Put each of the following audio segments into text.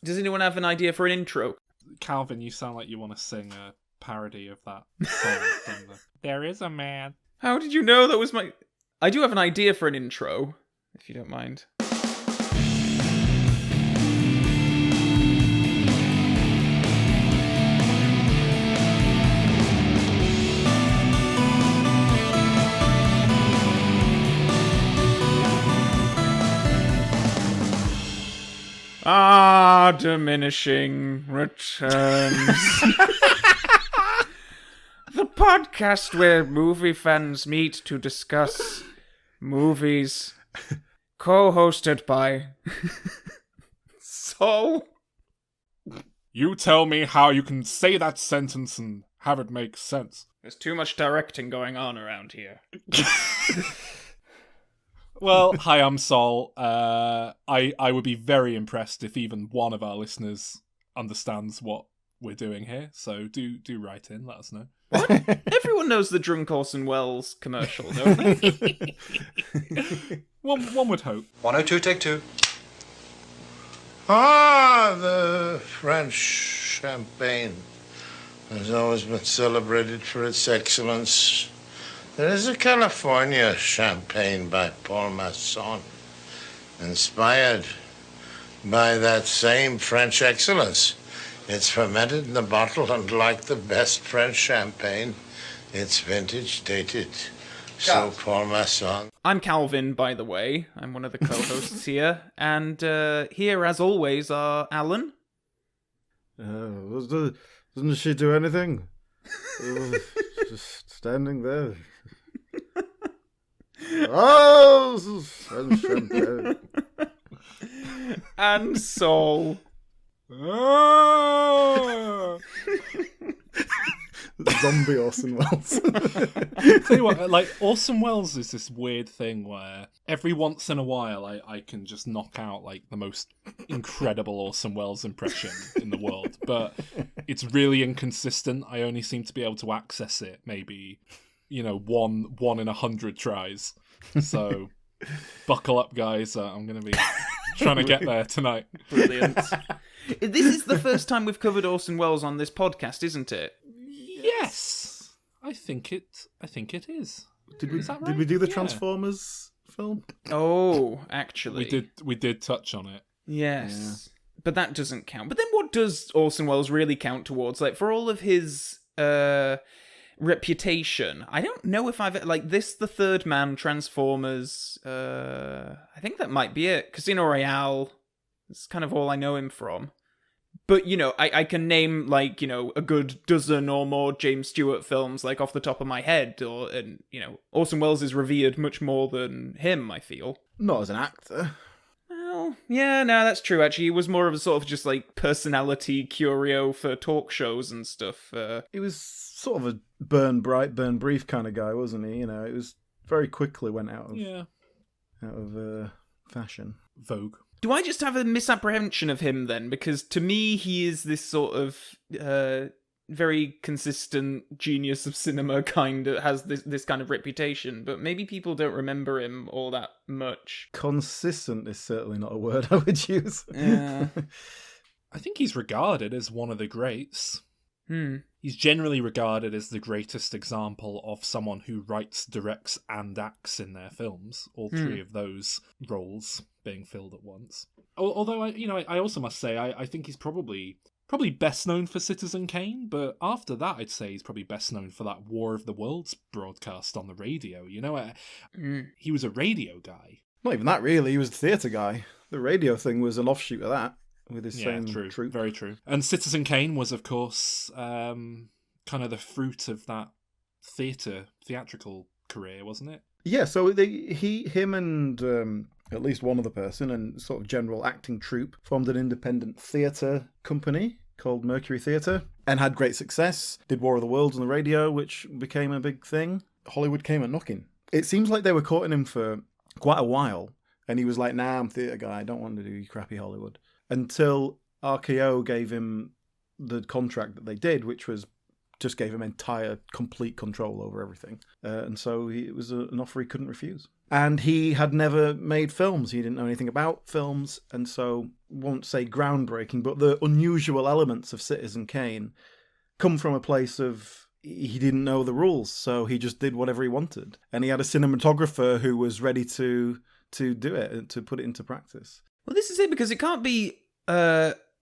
Does anyone have an idea for an intro? Calvin, you sound like you want to sing a parody of that song from the There Is a Man. How did you know that was my... I do have an idea for an intro, if you don't mind. Diminishing Returns. The podcast where movie fans meet to discuss movies. Co-hosted by... Sol. You tell me how you can say that sentence and have it make sense. There's too much directing going on around here. Well, hi, I'm Sol. I would be very impressed if even one of our listeners understands what we're doing here. So do write in, let us know. What? Everyone knows the Drunk Orson Welles commercial, don't they? One would hope. 102, take two. The French champagne has always been celebrated for its excellence. There is a California champagne by Paul Masson, inspired by that same French excellence. It's fermented in the bottle, and like the best French champagne, it's vintage dated. So Paul Masson. I'm Calvin, by the way. I'm one of the co-hosts here. And here, as always, are Alan. Doesn't she do anything? Just standing there. Oh, French champagne. And Sol. Zombie Orson Welles. Tell you what, like, Orson Welles is this weird thing where every once in a while I can just knock out like the most incredible Orson Welles impression in the world, but it's really inconsistent. I only seem to be able to access it maybe, one in 100 tries. So buckle up, guys. I'm going to be trying to get there tonight. Brilliant. This is the first time we've covered Orson Welles on this podcast, isn't it? Yes, I think it is. Did we Is that did we right? do the Yeah. Transformers film? Oh, actually. We did touch on it. Yes. Yeah. But that doesn't count. But then what does Orson Welles really count towards? Like, for all of his reputation, I don't know if I've... Like, this, The Third Man, Transformers... I think that might be it. Casino Royale. That's kind of all I know him from. But, I can name, like, a good dozen or more James Stewart films, like, off the top of my head. And Orson Welles is revered much more than him, I feel. Not as an actor. Well, yeah, no, that's true, actually. He was more of a sort of just, like, personality curio for talk shows and stuff. He was sort of a burn bright, burn brief kind of guy, wasn't he? It was very quickly went out of fashion. Vogue. Do I just have a misapprehension of him then? Because to me, he is this sort of very consistent genius of cinema kind of has this kind of reputation, but maybe people don't remember him all that much. Consistent is certainly not a word I would use. Yeah. I think he's regarded as one of the greats. He's generally regarded as the greatest example of someone who writes, directs, and acts in their films. All three of those roles being filled at once. Although, I also must say, I think he's probably best known for Citizen Kane, but after that, I'd say he's probably best known for that War of the Worlds broadcast on the radio. He was a radio guy. Not even that, really. He was the theatre guy. The radio thing was an offshoot of that. With his same true, troupe. Very true. And Citizen Kane was, of course, kind of the fruit of that theatrical career, wasn't it? Yeah, so him and at least one other person and sort of general acting troupe formed an independent theatre company called Mercury Theatre and had great success. Did War of the Worlds on the radio, which became a big thing. Hollywood came a knocking. It seems like they were courting him for quite a while, and he was like, "Nah, I'm theatre guy. I don't want to do crappy Hollywood." Until RKO gave him the contract that they did, which was just gave him complete control over everything. And so it was an offer he couldn't refuse. And he had never made films. He didn't know anything about films. And so, won't say groundbreaking, but the unusual elements of Citizen Kane come from a place of he didn't know the rules. So he just did whatever he wanted. And he had a cinematographer who was ready to do it and to put it into practice. Well, this is it, because it can't be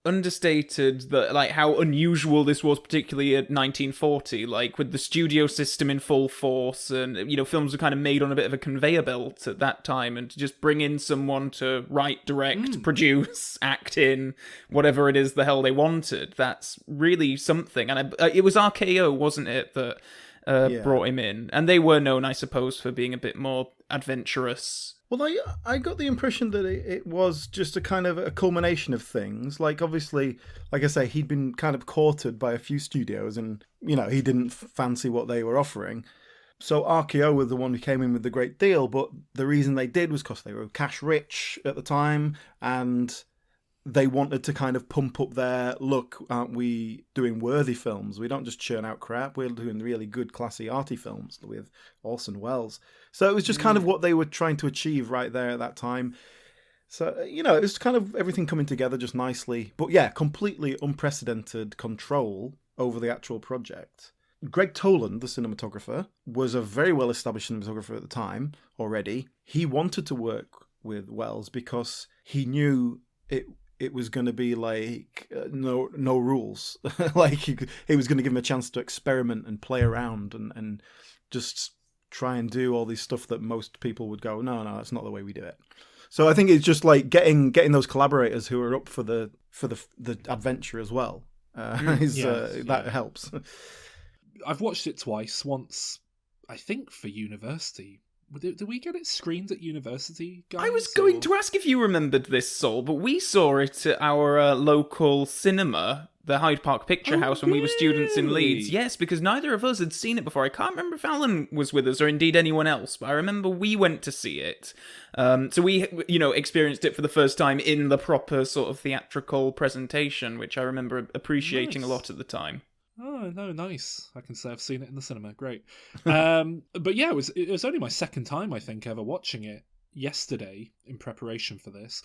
understated that, like, how unusual this was, particularly at 1940, like with the studio system in full force, and films were kind of made on a bit of a conveyor belt at that time, and to just bring in someone to write, direct, produce, act in, whatever it is the hell they wanted, that's really something. And it was RKO, wasn't it, that brought him in, and they were known, I suppose, for being a bit more adventurous. Well, I got the impression that it was just a kind of a culmination of things. Like, obviously, like I say, he'd been kind of courted by a few studios and, he didn't fancy what they were offering. So RKO were the one who came in with the great deal, but the reason they did was because they were cash rich at the time and they wanted to kind of pump up their, look, aren't we doing worthy films? We don't just churn out crap. We're doing really good, classy, arty films with Orson Welles. So it was just kind of what they were trying to achieve right there at that time. So, it was kind of everything coming together just nicely. But yeah, completely unprecedented control over the actual project. Greg Toland, the cinematographer, was a very well-established cinematographer at the time already. He wanted to work with Welles because he knew it was going to be like no rules. Like he was going to give him a chance to experiment and play around and just try and do all this stuff that most people would go, no, that's not the way we do it. So I think it's just like getting those collaborators who are up for the adventure as well. That helps. I've watched it twice. Once, I think, for university. Did we get it screened at university, guys? I was going to ask if you remembered this, Saul, but we saw it at our local cinema, the Hyde Park Picture House, when we were students in Leeds. Yes, because neither of us had seen it before. I can't remember if Alan was with us or indeed anyone else, but I remember we went to see it. So we, experienced it for the first time in the proper sort of theatrical presentation, which I remember appreciating a lot at the time. Oh, no, nice. I can say I've seen it in the cinema. Great. But yeah, it was only my second time, I think, ever watching it yesterday in preparation for this.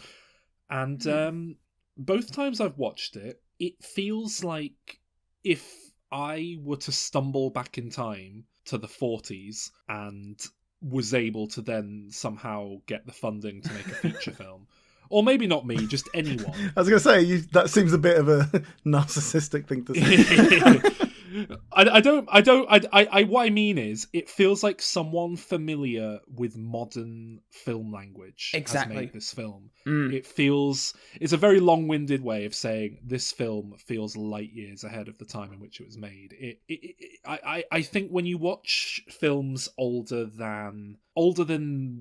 And both times I've watched it, it feels like if I were to stumble back in time to the 40s and was able to then somehow get the funding to make a feature film. Or maybe not me, just anyone. I was going to say, that seems a bit of a narcissistic thing to say. What I mean is, it feels like someone familiar with modern film language has made this film. It's a very long-winded way of saying this film feels light years ahead of the time in which it was made. I think when you watch films older than,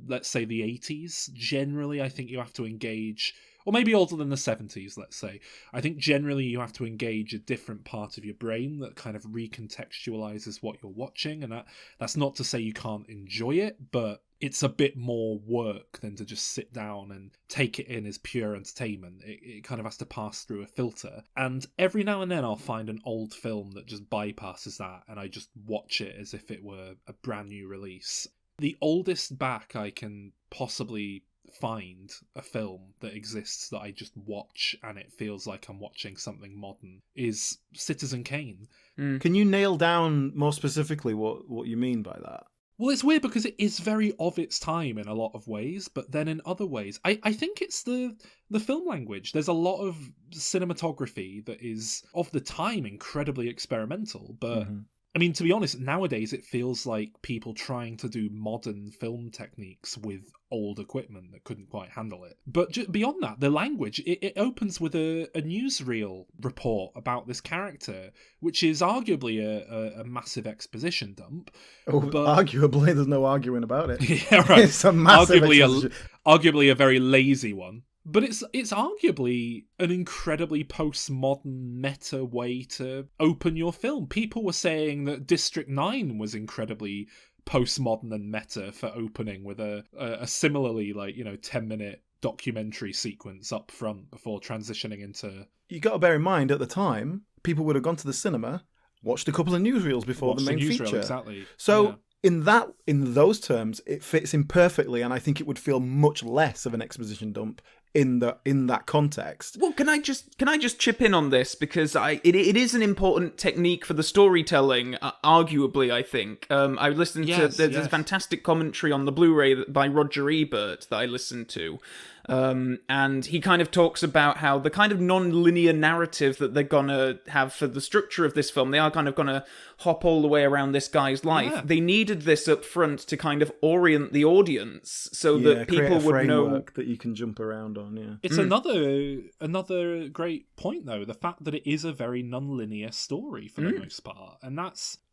let's say, the 80s, generally I think you have to engage, or maybe older than the 70s, let's say. I think generally you have to engage a different part of your brain that kind of recontextualizes what you're watching, and that's not to say you can't enjoy it, but it's a bit more work than to just sit down and take it in as pure entertainment. It kind of has to pass through a filter. And every now and then I'll find an old film that just bypasses that, and I just watch it as if it were a brand new release. The oldest back I can possibly find a film that exists that I just watch and it feels like I'm watching something modern is Citizen Kane. Can you nail down more specifically what you mean by that? Well, it's weird because it is very of its time in a lot of ways, but then in other ways, I think it's the film language. There's a lot of cinematography that is, of the time, incredibly experimental, but I mean, to be honest, nowadays it feels like people trying to do modern film techniques with old equipment that couldn't quite handle it. But beyond that, the language, it opens with a newsreel report about this character, which is arguably a massive exposition dump. Oh, but arguably, there's no arguing about it. Yeah, right. It's a massive arguably a very lazy one. But it's arguably an incredibly postmodern meta way to open your film. People were saying that District 9 was incredibly postmodern and meta for opening with a similarly 10-minute documentary sequence up front before transitioning into... You got to bear in mind, at the time, people would have gone to the cinema, watched a couple of newsreels before the main feature. Exactly. So in those terms, it fits in perfectly, and I think it would feel much less of an exposition dump in that context. Well, can I just chip in on this, because it is an important technique for the storytelling, arguably. I think I listened to there's a fantastic commentary on the Blu-ray by Roger Ebert that I listened to. And he kind of talks about how the kind of non-linear narrative that they're gonna have for the structure of this film, they are kind of gonna hop all the way around this guy's life. Yeah. They needed this up front to kind of orient the audience so that people would know that you can jump around on. Yeah, it's another great point though, the fact that it is a very non-linear story for the most part, and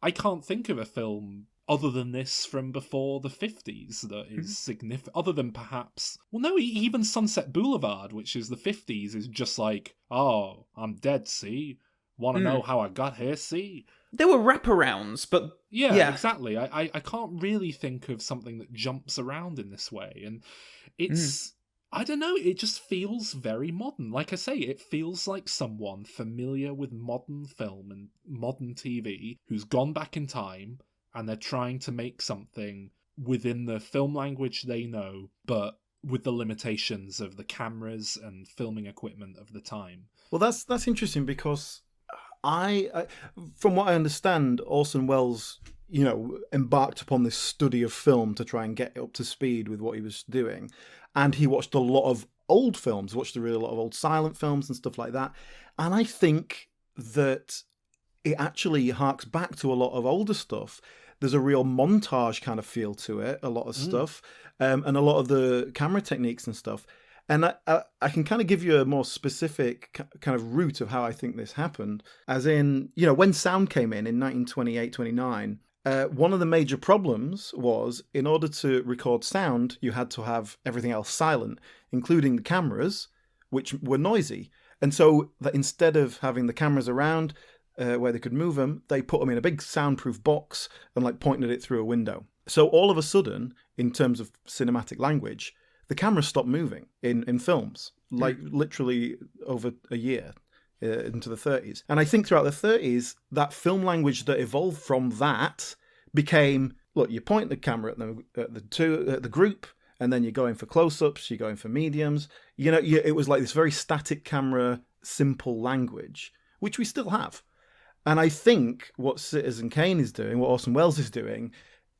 I can't think of a film other than this from before the 50s that is significant, other than perhaps, well, no, even Sunset Boulevard, which is the 50s, is just like, oh, I'm dead, see? Want to know how I got here, see? There were wraparounds, but... Yeah, exactly. I can't really think of something that jumps around in this way, and it's... I don't know, it just feels very modern. Like I say, it feels like someone familiar with modern film and modern TV who's gone back in time, and they're trying to make something within the film language they know, but with the limitations of the cameras and filming equipment of the time. Well, that's interesting, because I from what I understand, Orson Welles, embarked upon this study of film to try and get up to speed with what he was doing. And he watched a lot of old films, watched a really lot of old silent films and stuff like that. And I think that it actually harks back to a lot of older stuff. There's a real montage kind of feel to it, a lot of stuff, and a lot of the camera techniques and stuff. And I can kind of give you a more specific kind of route of how I think this happened. As in, when sound came in 1928, 29, one of the major problems was, in order to record sound, you had to have everything else silent, including the cameras, which were noisy. And so that instead of having the cameras around, where they could move them, they put them in a big soundproof box and pointed it through a window. So all of a sudden, in terms of cinematic language, the camera stopped moving in films, literally over a year into the 30s. And I think throughout the 30s, that film language that evolved from that became, look, you point the camera at the group, and then you're going for close-ups, you're going for mediums. It was like this very static camera, simple language, which we still have. And I think what Citizen Kane is doing, what Orson Welles is doing,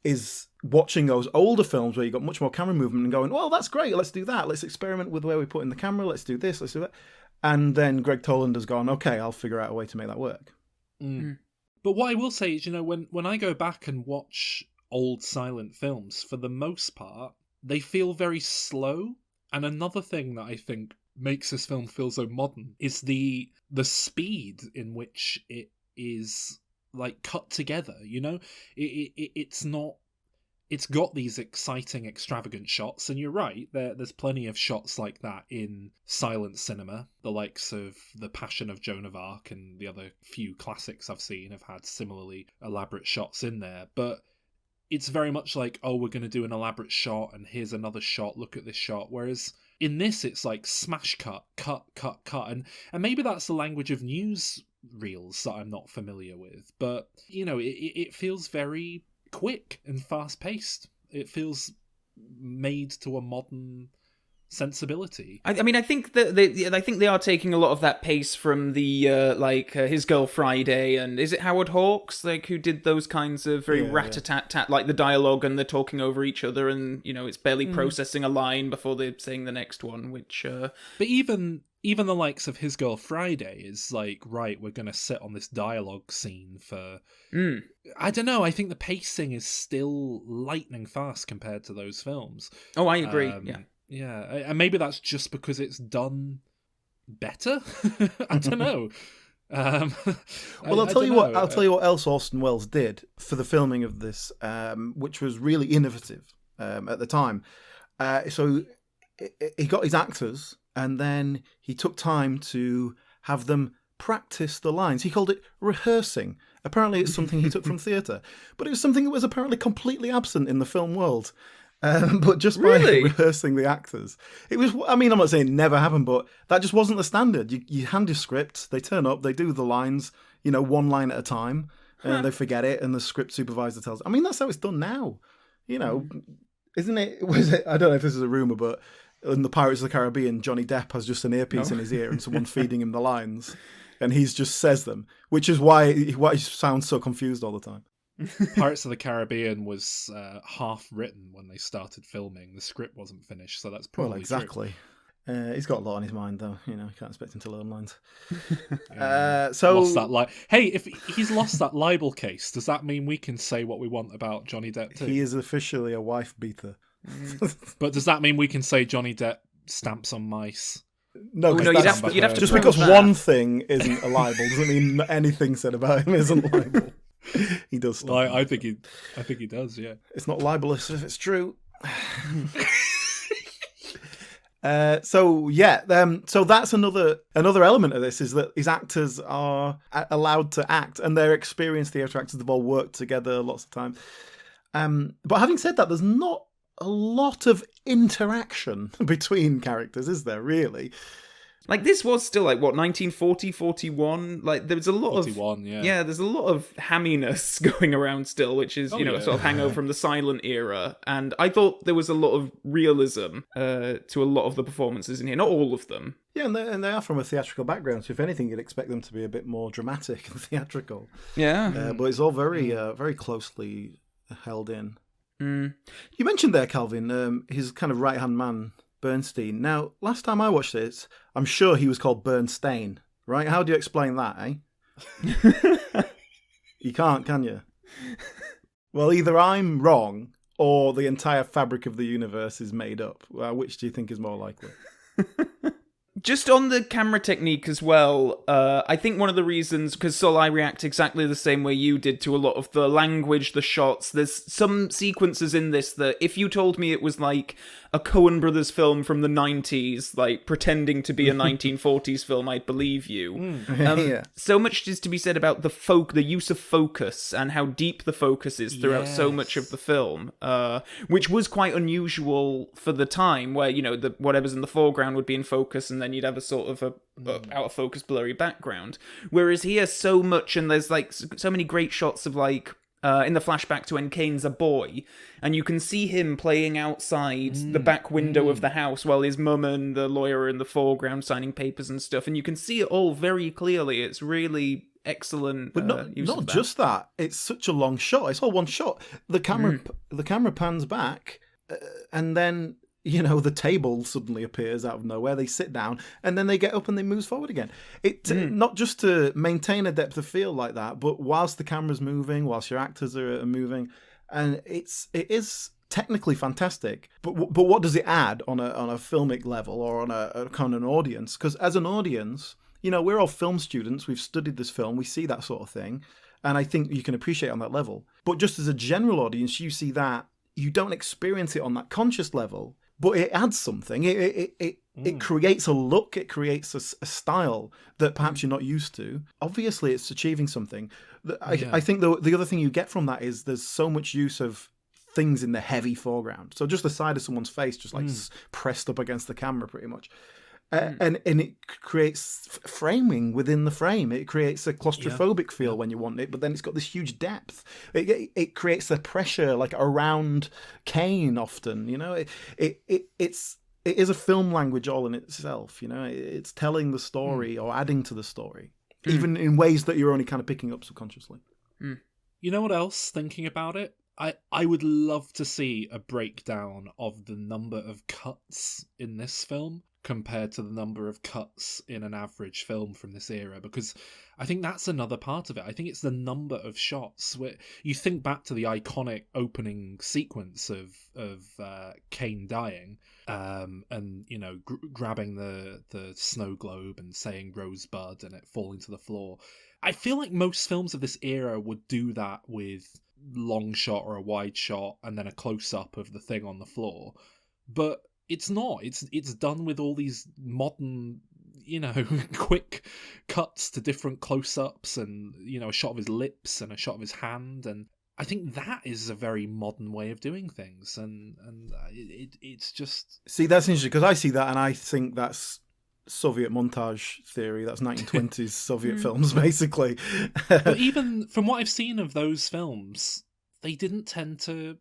is watching those older films where you've got much more camera movement and going, well, that's great, let's do that. Let's experiment with where we put in the camera. Let's do this, let's do that. And then Greg Toland has gone, okay, I'll figure out a way to make that work. But what I will say is, when I go back and watch old silent films, for the most part, they feel very slow. And another thing that I think makes this film feel so modern is the speed in which it is cut together. It's got these exciting, extravagant shots, and you're right, there's plenty of shots like that in silent cinema. The likes of The Passion of Joan of Arc and the other few classics I've seen have had similarly elaborate shots in there, but it's very much like, oh, we're going to do an elaborate shot, and here's another shot, look at this shot, whereas in this it's like smash cut, and maybe that's the language of news reels that I'm not familiar with, but it feels very quick and fast paced. It feels made to a modern sensibility. I mean, I think that they are taking a lot of that pace from the His Girl Friday, and is it Howard Hawks who did those kinds of very rat-a-tat-tat, like the dialogue, and they're talking over each other, and it's barely processing a line before they're saying the next one, which but even the likes of His Girl Friday is right, we're going to sit on this dialogue scene for... I don't know, I think the pacing is still lightning fast compared to those films. Oh, I agree, Yeah, and maybe that's just because it's done better. I don't know. Well, I'll tell you what else Orson Welles did for the filming of this, which was really innovative at the time. So he got his actors, and then he took time to have them practice the lines. He called it rehearsing. Apparently, it's something he took from theatre, but it was something that was apparently completely absent in the film world. But just by rehearsing the actors, it was. I mean, I'm not saying it never happened, but that just wasn't the standard. You hand your script, they turn up, they do the lines, one line at a time, and they forget it, and the script supervisor tells. I mean, that's how it's done now. You know, isn't it? Was it? I don't know if this is a rumor, but in the Pirates of the Caribbean, Johnny Depp has just an earpiece in his ear, and someone feeding him the lines, and he's just says them, which is why he sounds so confused all the time. Pirates of the Caribbean was half written when they started filming. The script wasn't finished, so that's probably exactly. true. He's got a lot on his mind, though. You know, you can't expect him to learn lines. So lost that hey, if he's lost that libel case, does that mean we can say what we want about Johnny Depp too? He is officially a wife beater. But does that mean we can say Johnny Depp stamps on mice? No, you'd have to just prove because that. one thing isn't a libel doesn't mean anything said about him isn't libel. He does stuff. Well, I think he does. Yeah, it's not libelous if it's true. So that's another element of this, is that his actors are allowed to act, and they're experienced theatre actors. They've all worked together lots of times. But having said that, there's not a lot of interaction between characters, is there, really? Like, this was still, like, what, 1940, 41? Like, there was a lot 41, of... yeah. Yeah, there's a lot of hamminess going around still, which is, sort of hangover from the silent era. And I thought there was a lot of realism to a lot of the performances in here. Not all of them. Yeah, and they are from a theatrical background, so if anything, you'd expect them to be a bit more dramatic and theatrical. Yeah. But it's all very, very closely held in. Mm. You mentioned there, Calvin, his kind of right-hand man, Bernstein. Now, last time I watched this, I'm sure he was called Bernstein, right? How do you explain that, eh? You can't, can you? Well, either I'm wrong or the entire fabric of the universe is made up. Which do you think is more likely? Just on the camera technique as well, I think one of the reasons, because Sol, I react exactly the same way you did to a lot of the language, the shots. There's some sequences in this that if you told me it was like a Coen Brothers film from the 90s, like pretending to be a 1940s film, I'd believe you. Yeah. So much is to be said about the use of focus and how deep the focus is throughout so much of the film, which was quite unusual for the time, where, whatever's in the foreground would be in focus, and then you'd have a sort of a out of focus blurry background. Whereas here, so much, and there's like so many great shots of like in the flashback to when Kane's a boy, and you can see him playing outside the back window of the house while his mum and the lawyer are in the foreground signing papers and stuff, and you can see it all very clearly. It's really excellent. But not just that. It's such a long shot. It's all one shot. The camera pans back, and then the table suddenly appears out of nowhere. They sit down, and then they get up and they move forward again. Not just to maintain a depth of field like that, but whilst the camera's moving, whilst your actors are moving, and it is technically fantastic. But what does it add on a filmic level, or on a kind of an audience? Because as an audience, we're all film students. We've studied this film. We see that sort of thing, and I think you can appreciate it on that level. But just as a general audience, you see that, you don't experience it on that conscious level. But it adds something. It creates a look. It creates a style that perhaps you're not used to. Obviously, it's achieving something. I think the other thing you get from that is there's so much use of things in the heavy foreground. So just the side of someone's face, just like pressed up against the camera, pretty much. And it creates framing within the frame. It creates a claustrophobic feel when you want it, but then it's got this huge depth. It creates the pressure like around Kane often. It is a film language all in itself. It's telling the story or adding to the story, even in ways that you're only kind of picking up subconsciously. You know what else? Thinking about it, I would love to see a breakdown of the number of cuts in this film compared to the number of cuts in an average film from this era, because I think that's another part of it. I think it's the number of shots. Where you think back to the iconic opening sequence of Kane dying, and grabbing the snow globe and saying Rosebud and it falling to the floor. I feel like most films of this era would do that with long shot or a wide shot and then a close up of the thing on the floor, but it's not. It's done with all these modern, quick cuts to different close-ups, and a shot of his lips and a shot of his hand, and I think that is a very modern way of doing things, and it's just... See, that's interesting, because I see that and I think that's Soviet montage theory. That's 1920s Soviet films, basically. But even from what I've seen of those films, they didn't tend to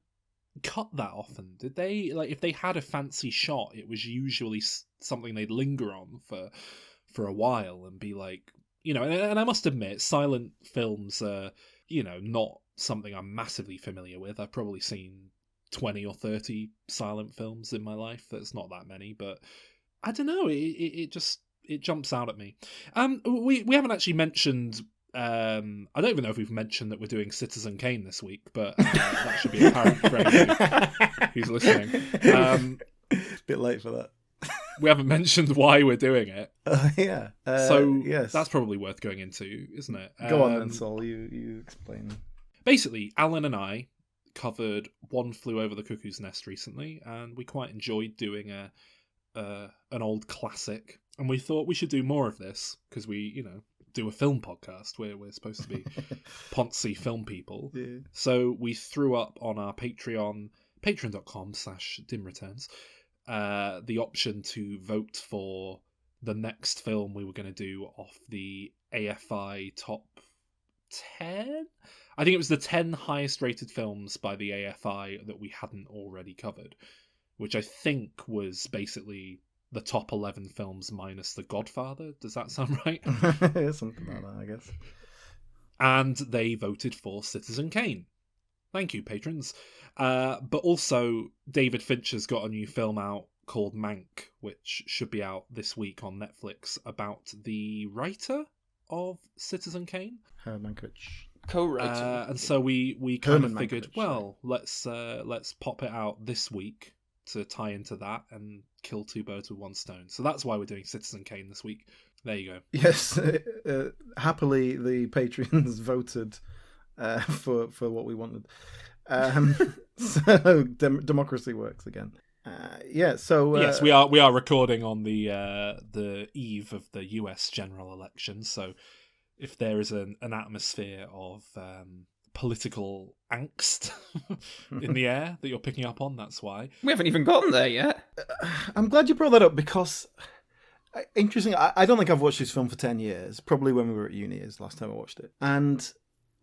cut that often, did they? Like, if they had a fancy shot, it was usually something they'd linger on for a while and be like, and I must admit, silent films are, not something I'm massively familiar with. I've probably seen 20 or 30 silent films in my life. That's not that many, but I don't know. It jumps out at me. We haven't actually mentioned. I don't even know if we've mentioned that we're doing Citizen Kane this week, but that should be apparent for anyone who's listening. Bit late for that. We haven't mentioned why we're doing it. Yeah. So yes. That's probably worth going into, isn't it? Go on then, Sol. You explain. Basically, Alan and I covered One Flew Over the Cuckoo's Nest recently, and we quite enjoyed doing an old classic. And we thought we should do more of this because we, do a film podcast where we're supposed to be poncy film people. Yeah. So we threw up on our Patreon, patreon.com/dimreturns, the option to vote for the next film we were going to do off the AFI top 10. I think it was the 10 highest rated films by the AFI that we hadn't already covered, which I think was basically the top 11 films minus The Godfather. Does that sound right? Something like that, I guess. And they voted for Citizen Kane. Thank you, patrons. But also, David Fincher's got a new film out called Mank, which should be out this week on Netflix, about the writer of Citizen Kane. Herman Koch. Co-writer. And so we kind Herman of figured, Mankiewicz, well, let's pop it out this week to tie into that and kill two birds with one stone. So that's why we're doing Citizen Kane this week. There you go. Yes, happily the patrons voted for what we wanted. So democracy works again. So yes, we are recording on the eve of the US general election. So if there is an atmosphere of political angst in the air that you're picking up on, that's why. We haven't even gotten there yet. I'm glad you brought that up because, interesting, I don't think I've watched this film for 10 years. Probably when we were at uni is the last time I watched it. And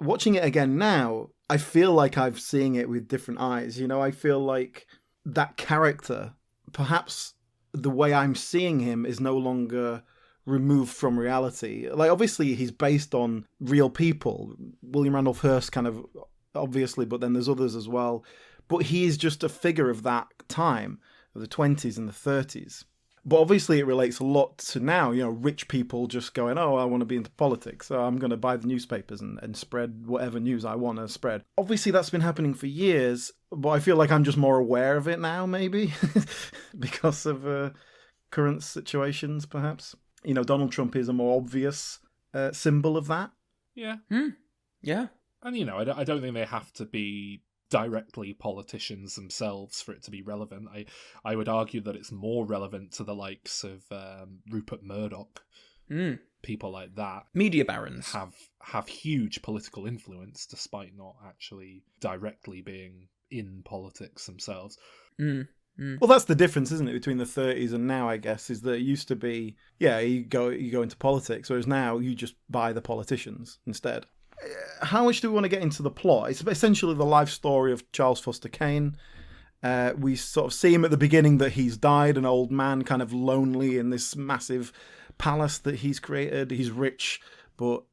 watching it again now, I feel like I'm seeing it with different eyes. I feel like that character, perhaps the way I'm seeing him is no longer removed from reality. Like, obviously he's based on real people. William Randolph Hearst kind of obviously, but then there's others as well. But he is just a figure of that time, of the 20s and the 30s. But obviously it relates a lot to now, rich people just going, oh, I want to be into politics, so I'm going to buy the newspapers and spread whatever news I want to spread. Obviously that's been happening for years, but I feel like I'm just more aware of it now, maybe, because of current situations, perhaps. Donald Trump is a more obvious symbol of that. Yeah. Yeah. And, I don't think they have to be directly politicians themselves for it to be relevant. I would argue that it's more relevant to the likes of Rupert Murdoch. People like that. Media barons. Have huge political influence despite not actually directly being in politics themselves. Well, that's the difference, isn't it, between the 30s and now, I guess, is that it used to be, you go into politics, whereas now you just buy the politicians instead. How much do we want to get into the plot? It's essentially the life story of Charles Foster Kane. We sort of see him at the beginning that he's died, an old man, kind of lonely in this massive palace that he's created. He's rich, but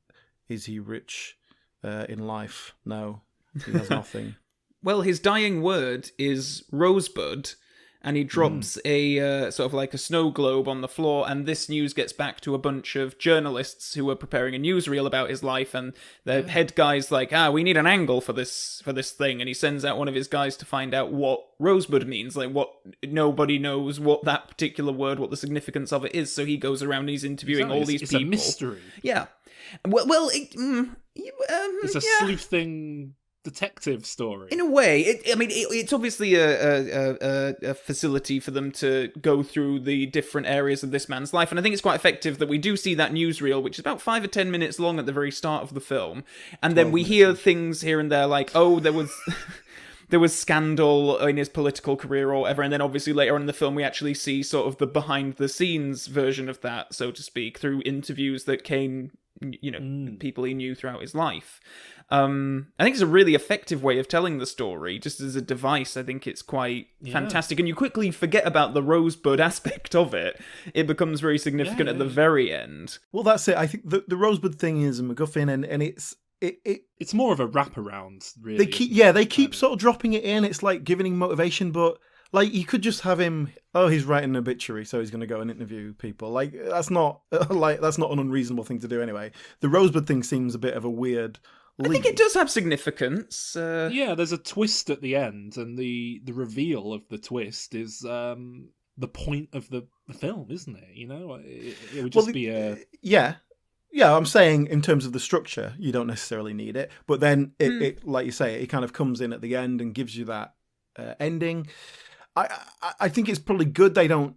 is he rich in life? No, he has nothing. Well, his dying word is Rosebud, and he drops a sort of like a snow globe on the floor, and this news gets back to a bunch of journalists who are preparing a newsreel about his life, and the head guy's like, we need an angle for this thing, and he sends out one of his guys to find out what Rosebud means, like what nobody knows what that particular word, what the significance of it is, so he goes around and he's interviewing all these people. It's a mystery. Yeah. It's a sleuthing detective story. In a way, it's obviously a facility for them to go through the different areas of this man's life, and I think it's quite effective that we do see that newsreel, which is about 5 or 10 minutes long at the very start of the film, and then we hear things here and there like, oh, there was there was scandal in his political career or whatever, and then obviously later on in the film we actually see sort of the behind the scenes version of that, so to speak, through interviews that Kane, people he knew throughout his life. I think it's a really effective way of telling the story, just as a device. I think it's quite fantastic, and you quickly forget about the Rosebud aspect of it. It becomes very significant at the very end. Well, that's it. I think the Rosebud thing is a MacGuffin, and it's more of a wraparound, really. They keep sort of dropping it in. It's like giving him motivation, but like you could just have him. Oh, he's writing an obituary, so he's going to go and interview people. Like that's not an unreasonable thing to do anyway. The Rosebud thing seems a bit of a weird. I think it does have significance. There's a twist at the end, and the reveal of the twist is the point of the film, isn't it? It would just be a... Yeah, I'm saying in terms of the structure, you don't necessarily need it. But then, it like you say, it kind of comes in at the end and gives you that ending. I think it's probably good they don't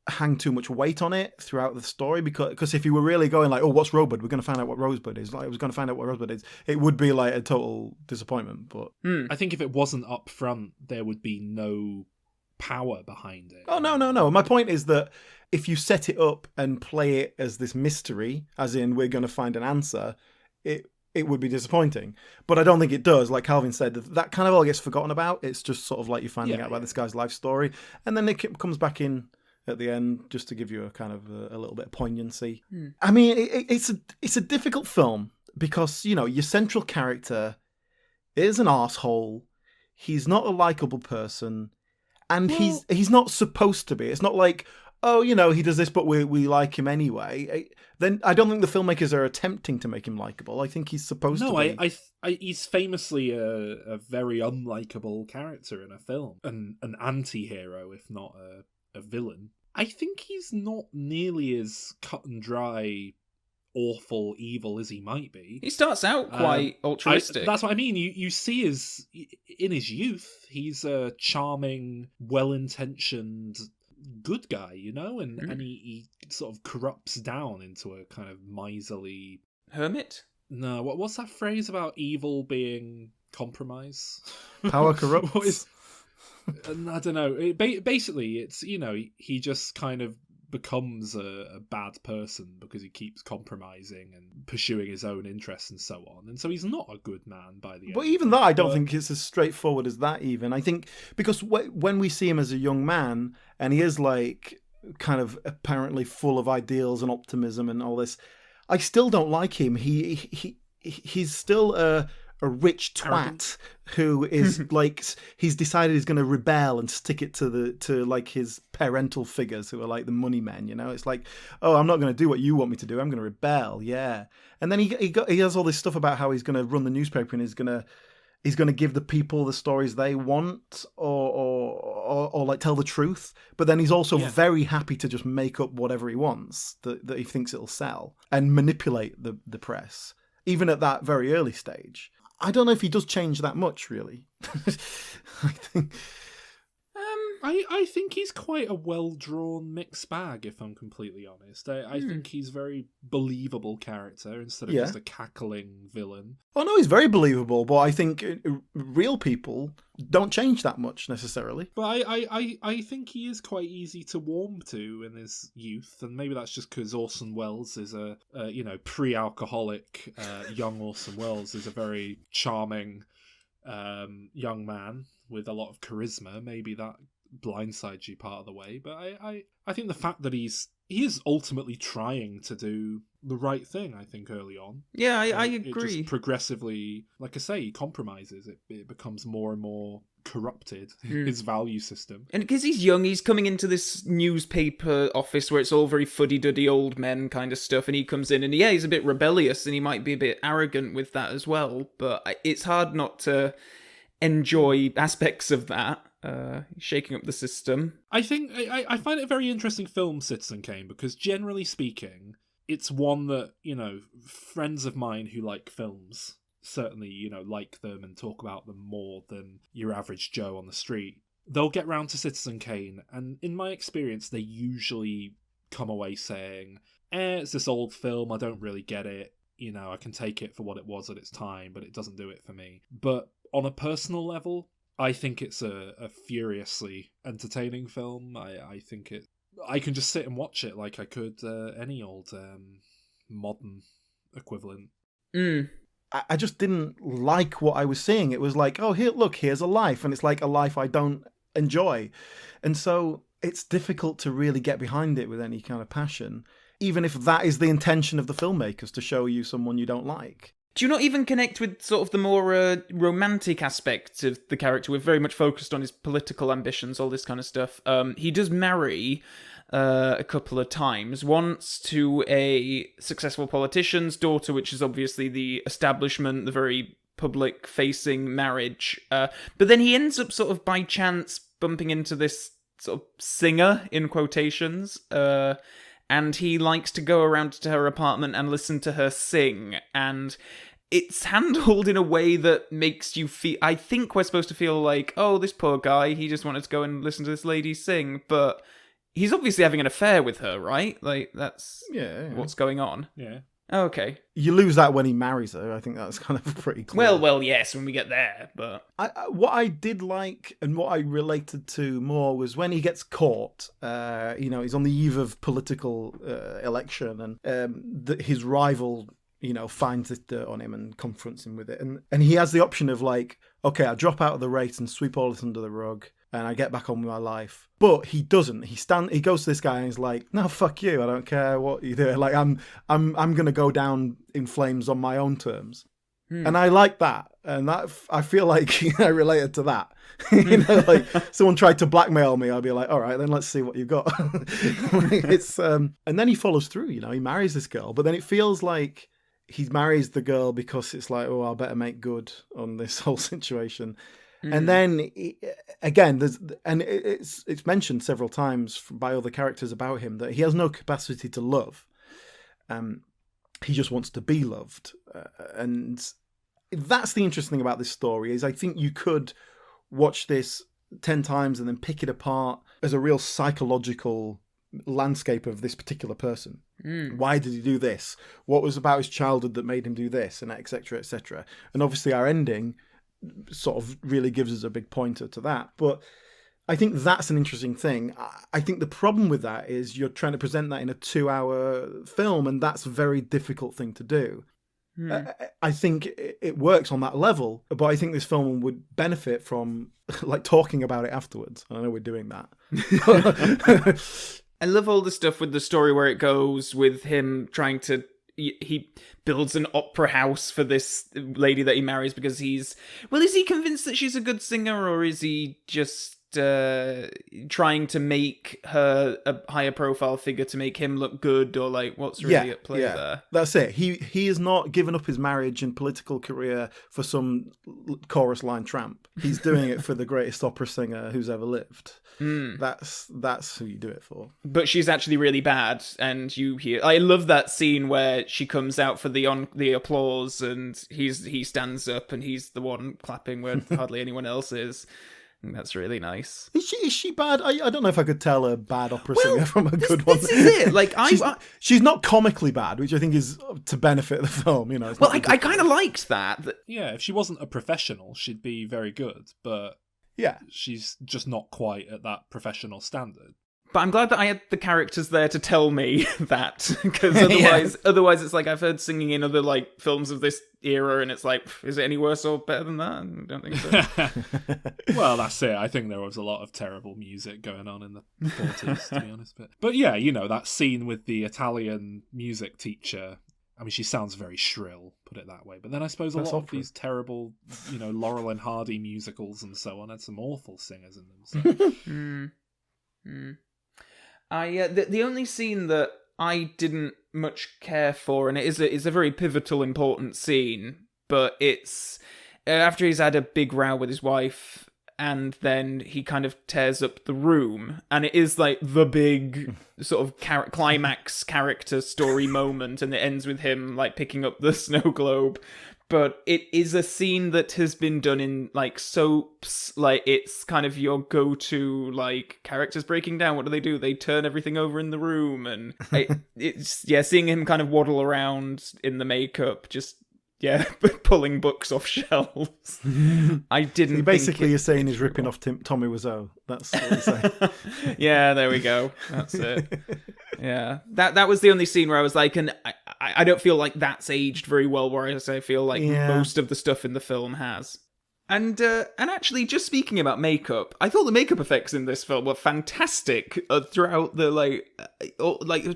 hang too much weight on it throughout the story, because if you were really going like, oh, what's Rosebud? We're going to find out what Rosebud is. Like, I was going to find out what Rosebud is. It would be like a total disappointment. But I think if it wasn't up front, there would be no power behind it. Oh, no. My point is that if you set it up and play it as this mystery, as in we're going to find an answer, it would be disappointing. But I don't think it does. Like Calvin said, that kind of all gets forgotten about. It's just sort of like you're finding out about this guy's life story, and then it comes back in at the end just to give you a kind of a little bit of poignancy. I mean, it's a difficult film because, your central character is an arsehole. He's not a likable person, and he's not supposed to be. It's not like, oh, he does this, but we like him anyway. Then I don't think the filmmakers are attempting to make him likable. I think he's supposed to be. No, he's famously a very unlikable character in a film, an anti-hero, if not a villain. I think he's not nearly as cut and dry, awful, evil as he might be. He starts out quite altruistic. That's what I mean. You see in his youth, he's a charming, well-intentioned, good guy, and he sort of corrupts down into a kind of miserly hermit. No, what's that phrase about evil being compromise? Power corrupts. I don't know. Basically, it's he just kind of becomes a bad person because he keeps compromising and pursuing his own interests and so on. And so he's not a good man by the end. But even that, I don't think it's as straightforward as that even. I think because when we see him as a young man and he is like kind of apparently full of ideals and optimism and all this, I still don't like him. He's still a rich twat arrogant, who is like, he's decided he's going to rebel and stick it to like his parental figures who are like the money men. It's like, oh, I'm not going to do what you want me to do. I'm going to rebel. Yeah. And then he has all this stuff about how he's going to run the newspaper and he's going to give the people the stories they want or like tell the truth. But then he's also very happy to just make up whatever he wants that he thinks it'll sell and manipulate the press, even at that very early stage. I don't know if he does change that much, really. I think he's quite a well-drawn mixed bag, if I'm completely honest. I think he's a very believable character instead of just a cackling villain. Oh, no, he's very believable, but I think real people don't change that much, necessarily. But I think he is quite easy to warm to in his youth, and maybe that's just because Orson Welles is a pre-alcoholic young Orson Welles is a very charming young man with a lot of charisma. Maybe that blindsides you part of the way, but I think the fact that he is ultimately trying to do the right thing, I think, early on. Yeah, I agree. It just progressively, like I say, he compromises. It becomes more and more corrupted, his value system. And because he's young, he's coming into this newspaper office where it's all very fuddy-duddy old men kind of stuff, and he comes in and he's a bit rebellious and he might be a bit arrogant with that as well, but it's hard not to enjoy aspects of that. Shaking up the system. I think I find it a very interesting film, Citizen Kane, because generally speaking, it's one that, friends of mine who like films certainly, like them and talk about them more than your average Joe on the street. They'll get round to Citizen Kane, and in my experience, they usually come away saying, it's this old film, I don't really get it. I can take it for what it was at its time, but it doesn't do it for me. But on a personal level, I think it's a furiously entertaining film. I can just sit and watch it like I could any old modern equivalent. I just didn't like what I was seeing. It was like, oh, here's a life, and it's like a life I don't enjoy. And so it's difficult to really get behind it with any kind of passion, even if that is the intention of the filmmakers, to show you someone you don't like. Do you not even connect with sort of the more romantic aspects of the character? We're very much focused on his political ambitions, all this kind of stuff. He does marry a couple of times. Once to a successful politician's daughter, which is obviously the establishment, the very public-facing marriage. But then he ends up sort of by chance bumping into this sort of singer, in quotations, and he likes to go around to her apartment and listen to her sing, and it's handled in a way that makes you feel... I think we're supposed to feel like, oh, this poor guy, he just wanted to go and listen to this lady sing, but he's obviously having an affair with her, right? Like, that's what's going on. Yeah. Okay. You lose that when he marries her. I think that's kind of pretty clear. Well, yes, when we get there, but... What I did like and what I related to more was when he gets caught. He's on the eve of political election, and his rival, finds this dirt on him and confronts him with it. And he has the option of like, okay, I drop out of the race and sweep all this under the rug, and I get back on with my life. But he doesn't. He goes to this guy and he's like, "No, fuck you. I don't care what you do. Like, I'm gonna go down in flames on my own terms." And I like that, and that I feel like I related to that. Like someone tried to blackmail me, I'd be like, "All right, then let's see what you've got." And then he follows through. He marries this girl, but then it feels like he marries the girl because it's like, "Oh, I better make good on this whole situation." And then again, it's mentioned several times by other characters about him that he has no capacity to love. He just wants to be loved, and that's the interesting thing about this story. Is I think you could watch this 10 times and then pick it apart as a real psychological landscape of this particular person. Why did he do this? What was about his childhood that made him do this, and etc., etc. And obviously, our ending sort of really gives us a big pointer to that. But I think that's an interesting thing. I think the problem with that is you're trying to present that in a 2-hour film, and that's a very difficult thing to do. I think it works on that level, but I think this film would benefit from like talking about it afterwards. I know we're doing that. I love all the stuff with the story where it goes with him trying to... He builds an opera house for this lady that he marries because is he convinced that she's a good singer, or is he just trying to make her a higher profile figure to make him look good, or like what's really at play there? That's it. He has not given up his marriage and political career for some chorus line tramp. He's doing it for the greatest opera singer who's ever lived. That's who you do it for. But she's actually really bad, and you hear... I love that scene where she comes out for the applause, and he stands up, and he's the one clapping where hardly anyone else is. And that's really nice. Is she bad? I don't know if I could tell a bad opera singer from a good one. This is it. Like she's not comically bad, which I think is to benefit the film. I kind of liked that. Yeah, if she wasn't a professional, she'd be very good. But yeah, she's just not quite at that professional standard. But I'm glad that I had the characters there to tell me that, because otherwise it's like I've heard singing in other like films of this era, and it's like, is it any worse or better than that? I don't think so. Well, that's it. I think there was a lot of terrible music going on in the 40s, to be honest. But yeah, that scene with the Italian music teacher. I mean, she sounds very shrill, put it that way. But then I suppose a lot of these terrible, Laurel and Hardy musicals and so on had some awful singers in them. So. The only scene that I didn't much care for, and it is a very pivotal, important scene, but it's after he's had a big row with his wife, and then he kind of tears up the room, and it is like the big sort of climax character story moment, and it ends with him like picking up the snow globe. But it is a scene that has been done in like soaps. Like it's kind of your go-to like characters breaking down. What do? They turn everything over in the room, and it's seeing him kind of waddle around in the makeup just yeah, pulling books off shelves. I didn't. He basically is saying he's ripping off Tommy Wiseau. That's what he's saying. Yeah, there we go. That's it. Yeah, that was the only scene where I was like, and I don't feel like that's aged very well. Whereas I feel like most of the stuff in the film has. And actually, just speaking about makeup, I thought the makeup effects in this film were fantastic throughout the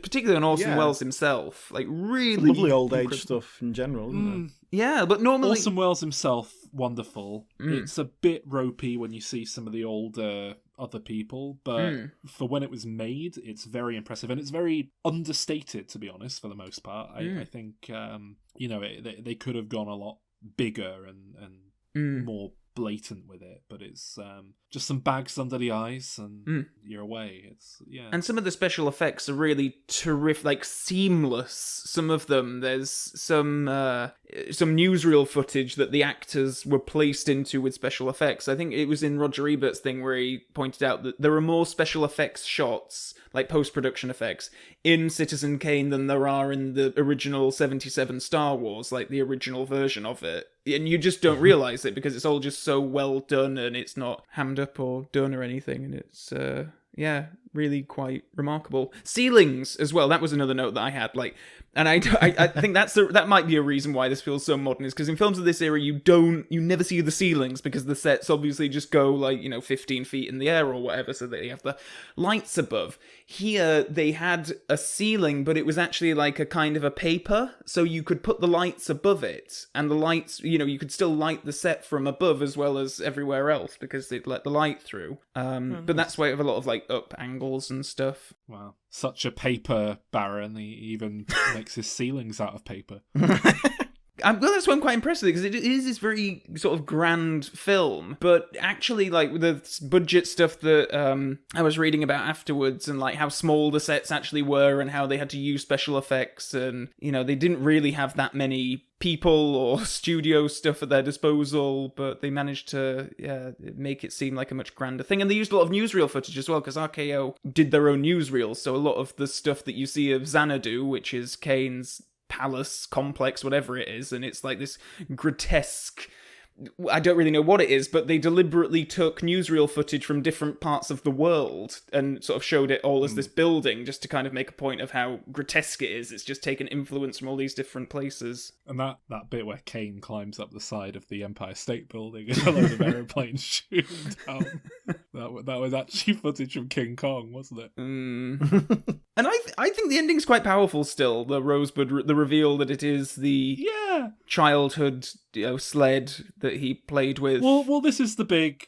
particularly on Orson Welles himself, like really lovely old age stuff in general, isn't it? Yeah, but normally Orson Welles himself, wonderful. It's a bit ropey when you see some of the older other people, but for when it was made, it's very impressive, and it's very understated, to be honest, for the most part. I think they could have gone a lot bigger and more blatant with it, but it's just some bags under the eyes and you're away. It's and some of the special effects are really terrific, like seamless. Some of them, there's some newsreel footage that the actors were placed into with special effects. I think it was in Roger Ebert's thing where he pointed out that there are more special effects shots, like post-production effects, in Citizen Kane than there are in the original 77 Star Wars, like the original version of it. And you just don't realise it because it's all just so well done and it's not hammed up or done or anything. And it's, really quite remarkable. Ceilings as well. That was another note that I had. And I think that might be a reason why this feels so modern, is because in films of this era, you never see the ceilings because the sets obviously just go 15 feet in the air or whatever, so that you have the lights above. Here, they had a ceiling, but it was actually like a kind of a paper, so you could put the lights above it, and the lights, you could still light the set from above as well as everywhere else because they'd let the light through. But that's why you have a lot of up angles and stuff. Wow. Such a paper baron, he even makes his ceilings out of paper. Well, that's why I'm quite impressed with it, because it is this very sort of grand film, but actually, the budget stuff that I was reading about afterwards, and how small the sets actually were, and how they had to use special effects, and they didn't really have that many people or studio stuff at their disposal, but they managed to make it seem like a much grander thing. And they used a lot of newsreel footage as well, because RKO did their own newsreels, so a lot of the stuff that you see of Xanadu, which is Kane's palace complex, whatever it is, and it's like this grotesque, I don't really know what it is, but they deliberately took newsreel footage from different parts of the world and sort of showed it all as this building, just to kind of make a point of how grotesque it is. It's just taken influence from all these different places. And that bit where Kane climbs up the side of the Empire State Building and a load of aeroplanes shoot down, that was actually footage from King Kong, wasn't it? And I think the ending's quite powerful still. The Rosebud, the reveal that it is the childhood sled that he played with. Well, this is the big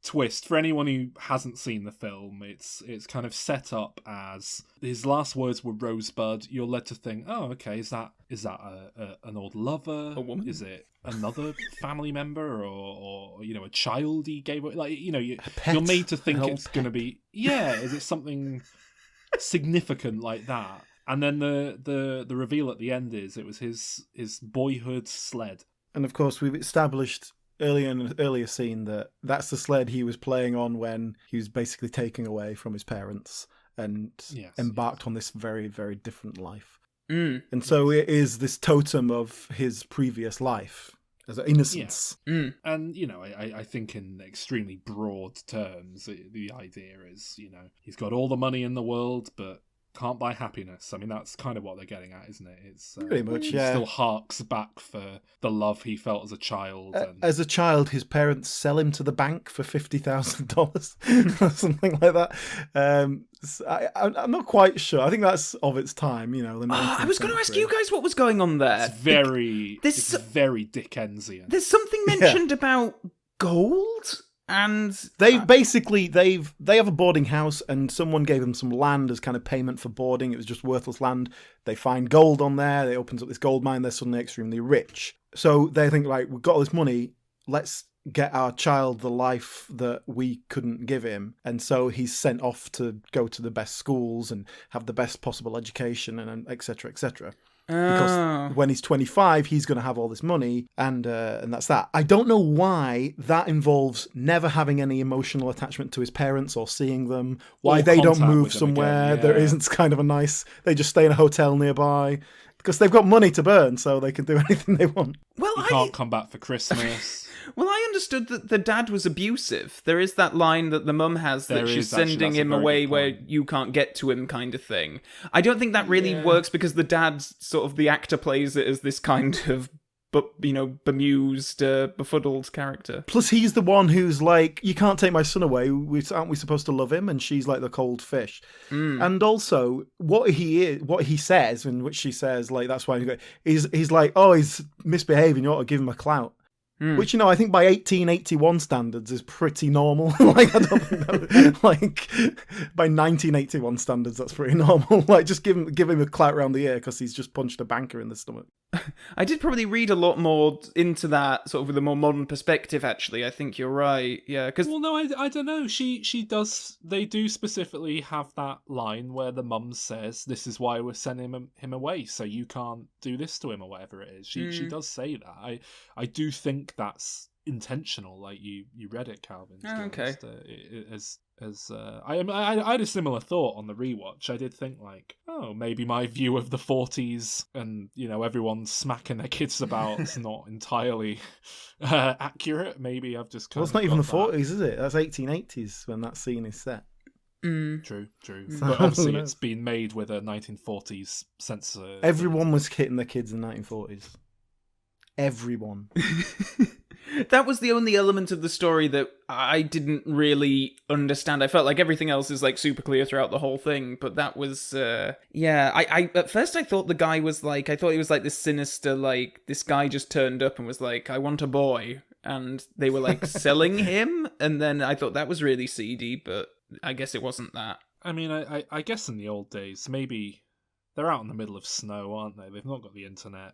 twist for anyone who hasn't seen the film. It's kind of set up as his last words were Rosebud. You're led to think, oh, okay, is that an old lover? A woman? Is it another family member, or a child he gave? You're made to think it's going to be. Yeah, is it something significant like that? And then the reveal at the end is it was his boyhood sled. And of course, we've established earlier in an earlier scene that that's the sled he was playing on when he was basically taken away from his parents and embarked on this very, very different life. And so it is this totem of his previous life as an innocence. And, I think in extremely broad terms, the idea is, he's got all the money in the world, but can't buy happiness. I mean, that's kind of what they're getting at, isn't it? It's pretty much, yeah. Still harks back for the love he felt as a child. As a child, his parents sell him to the bank for $50,000 or something like that. I'm not quite sure. I think that's of its time, I was going to ask you guys what was going on there. It's very Dickensian. There's something mentioned about gold. And they have a boarding house, and someone gave them some land as kind of payment for boarding. It was just worthless land. They find gold on there. They opens up this gold mine. They're suddenly extremely rich. So they think, right, we've got all this money. Let's get our child the life that we couldn't give him. And so he's sent off to go to the best schools and have the best possible education, and et cetera, et cetera. Because when he's 25, he's going to have all this money, and that's that. I don't know why that involves never having any emotional attachment to his parents or seeing them. Why they don't move somewhere. There isn't kind of a nice. They just stay in a hotel nearby. because they've got money to burn, so they can do anything they want. Well, You can't come back for Christmas. Well, I understood that the dad was abusive. There is that line that the mum has that There she's is, actually, sending that's a him very away good where point. you can't get to him kind of thing. I don't think that really works because the dad's sort of the actor plays it as this kind of, bemused, befuddled character. Plus, he's the one who's like, you can't take my son away. Aren't we supposed to love him? And she's like the cold fish. And also, what he says, in which she says, like, that's why he's like, oh, he's misbehaving. You ought to give him a clout. Which, I think by 1881 standards is pretty normal. Like, I don't think that, like, by 1981 standards, that's pretty normal. Like, just give him a clout around the ear because he's just punched a banker in the stomach. I did probably read a lot more into that, sort of with a more modern perspective, actually. I think you're right. Yeah, because... Well, no, I don't know. She does... They do specifically have that line where the mum says, this is why we're sending him away, so you can't do this to him or whatever it is. She does say that. I do think that's intentional, like you read it, Calvin. Okay. I had a similar thought on the rewatch. I did think like, oh, maybe my view of the 40s and everyone smacking their kids about is not entirely accurate. Maybe I've just Well, it's not even the 40s, is it? That's 1880s when that scene is set. True. But obviously it's been made with a 1940s censor. Everyone was hitting their kids in the 1940s. Everyone. That was the only element of the story that I didn't really understand. I felt like everything else is like super clear throughout the whole thing, but that was, I at first I thought the guy was like, I thought he was like this sinister, like, this guy just turned up and was like, I want a boy, and they were like selling him, and then I thought that was really seedy, but I guess it wasn't that. I mean, I guess in the old days, maybe they're out in the middle of snow, aren't they? They've not got the internet.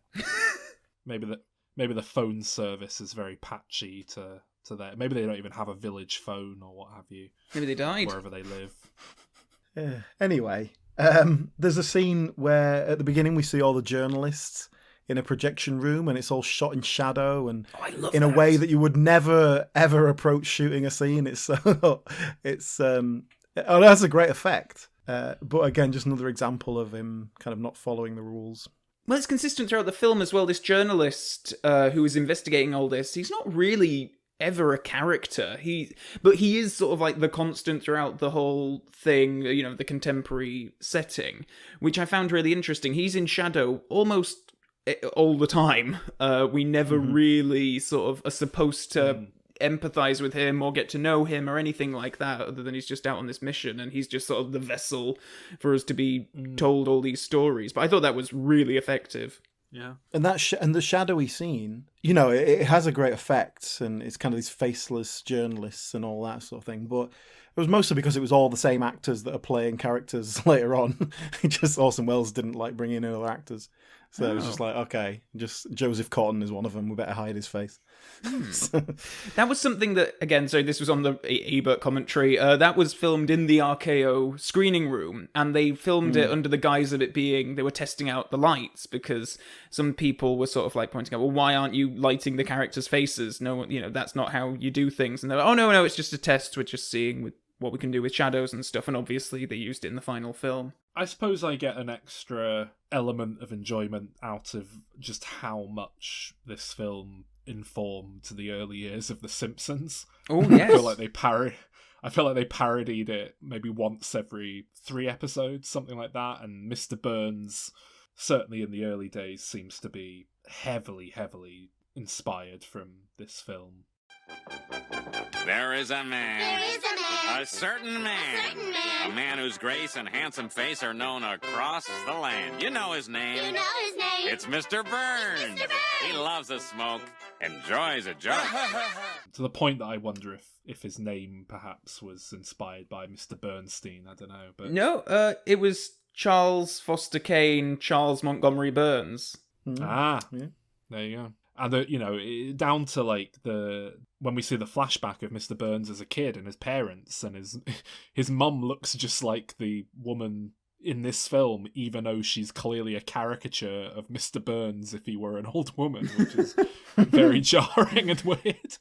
Maybe the phone service is very patchy to that. Maybe they don't even have a village phone or what have you. Maybe they died. Wherever they live. Yeah. Anyway, there's a scene where at the beginning we see all the journalists in a projection room and it's all shot in shadow and in a way that you would never ever approach shooting a scene. It has a great effect. But again, just another example of him kind of not following the rules. Well, it's consistent throughout the film as well. This journalist who is investigating all this, he's not really ever a character. But he is sort of like the constant throughout the whole thing, the contemporary setting, which I found really interesting. He's in shadow almost all the time. We never really sort of are supposed to empathize with him or get to know him or anything like that, other than he's just out on this mission and he's just sort of the vessel for us to be told all these stories. But I thought that was really effective. Yeah. And and the shadowy scene, it has a great effect, and it's kind of these faceless journalists and all that sort of thing. But it was mostly because it was all the same actors that are playing characters later on. Just Orson Welles didn't like bringing in other actors. So it was just like, okay, just Joseph Cotton is one of them. We better hide his face. That was something that, again, so this was on the Ebert commentary, that was filmed in the RKO screening room, and they filmed it under the guise of it being, they were testing out the lights, because some people were sort of like pointing out, well, why aren't you lighting the characters' faces? No, that's not how you do things. And they're like, oh, no, it's just a test. We're just seeing what we can do with shadows and stuff, and obviously they used it in the final film. I suppose I get an extra element of enjoyment out of just how much this film informed the early years of The Simpsons. Oh, yes. I feel like they parodied it maybe once every 3 episodes, something like that, and Mr. Burns, certainly in the early days, seems to be heavily, heavily inspired from this film. There is a man. There is a man. A certain man. A certain man. A man whose grace and handsome face are known across the land. You know his name. You know his name. It's Mr. Burns. Mr. Burns. He loves a smoke, enjoys a joke. To the point that I wonder if his name perhaps was inspired by Mr. Bernstein. I don't know. But No, it was Charles Foster Kane, Charles Montgomery Burns. yeah. There you go. And down to like when we see the flashback of Mr. Burns as a kid and his parents, and his mum looks just like the woman in this film, even though she's clearly a caricature of Mr. Burns if he were an old woman, which is very jarring and weird.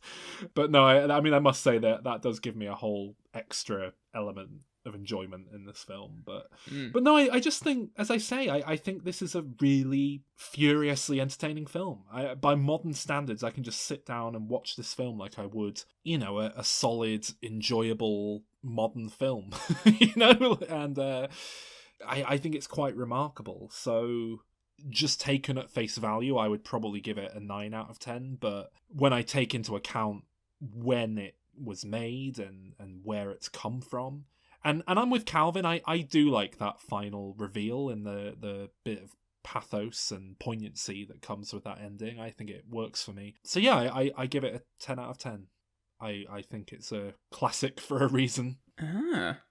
But no, I mean, I must say that does give me a whole extra element of enjoyment in this film. But no, I just think, as I say, I think this is a really furiously entertaining film. By modern standards, I can just sit down and watch this film like I would, a solid, enjoyable modern film, and I think it's quite remarkable. So just taken at face value, I would probably give it a 9 out of 10. But when I take into account when it was made and where it's come from, and I'm with Calvin, I do like that final reveal and the bit of pathos and poignancy that comes with that ending. I think it works for me. So yeah, I give it a 10 out of 10. I think it's a classic for a reason.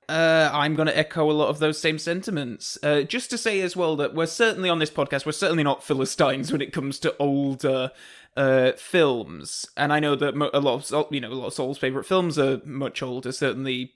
I'm going to echo a lot of those same sentiments. Just to say as well that we're certainly on this podcast, we're certainly not Philistines when it comes to older films. And I know that a lot of Saul's favourite films are much older, certainly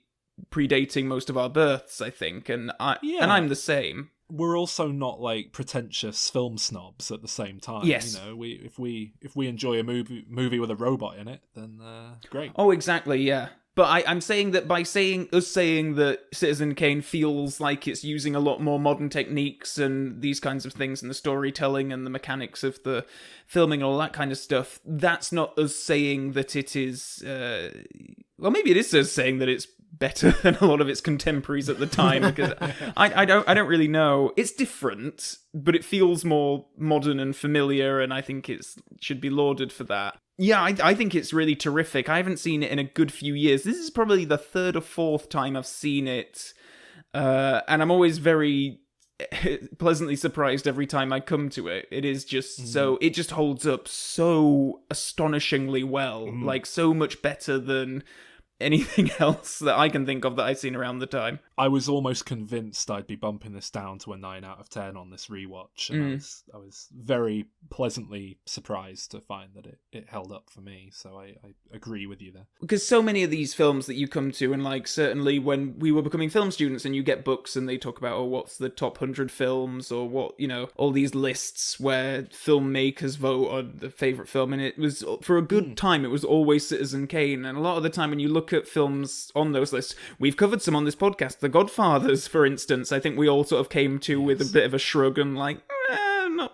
predating most of our births, I think. And I'm the same. We're also not like pretentious film snobs at the same time. Yes. If we enjoy a movie with a robot in it, then great. Oh, exactly, yeah. But I'm saying that by saying that Citizen Kane feels like it's using a lot more modern techniques and these kinds of things and the storytelling and the mechanics of the filming and all that kind of stuff, that's not us saying that it is... well, maybe it is us saying that it's better than a lot of its contemporaries at the time, because I don't really know. It's different, but it feels more modern and familiar, and I think it should be lauded for that. Yeah, I think it's really terrific. I haven't seen it in a good few years. This is probably the third or fourth time I've seen it, and I'm always very pleasantly surprised every time I come to it. It is just so... It just holds up so astonishingly well, like so much better than anything else that I can think of that I've seen around the time. I was almost convinced I'd be bumping this down to a 9 out of 10 on this rewatch, and I was very pleasantly surprised to find that it held up for me, so I agree with you there. Because so many of these films that you come to, and like certainly when we were becoming film students and you get books and they talk about, what's the top 100 films, or what, all these lists where filmmakers vote on the favourite film, and it was, for a good time, it was always Citizen Kane, and a lot of the time when you look at films on those lists, we've covered some on this podcast, The Godfathers, for instance, I think we all sort of came to with a bit of a shrug and like, not,